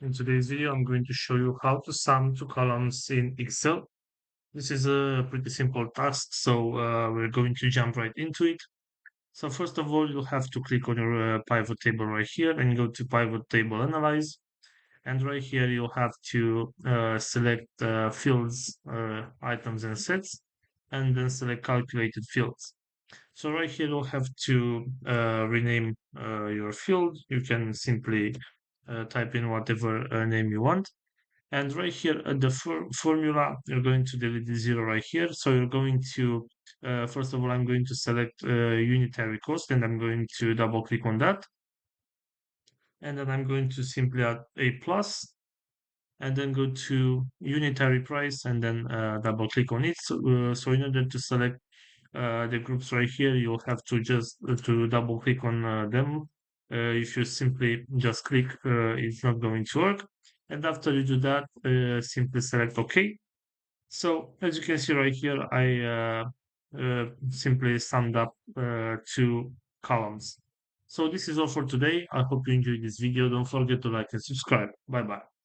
In today's video, I'm going to show you how to sum two columns in Excel. This is a pretty simple task, so we're going to jump right into it. So first of all, you'll have to click on your pivot table right here and go to pivot table analyze. And right here, you'll have to select fields, items and sets, and then select calculated fields. So right here, you'll have to rename your field. You can simply type in whatever name you want. And right here at the formula, you're going to delete the zero right here. So you're going to, first of all, I'm going to select unitary cost and I'm going to double click on that. And then I'm going to simply add a plus and then go to unitary price and then double click on it. So in order to select the groups right here, you'll have to just to double click on them. If you simply just click, it's not going to work. And after you do that, simply select OK. So as you can see right here, I simply summed up two columns. So this is all for today. I hope you enjoyed this video. Don't forget to like and subscribe. Bye bye.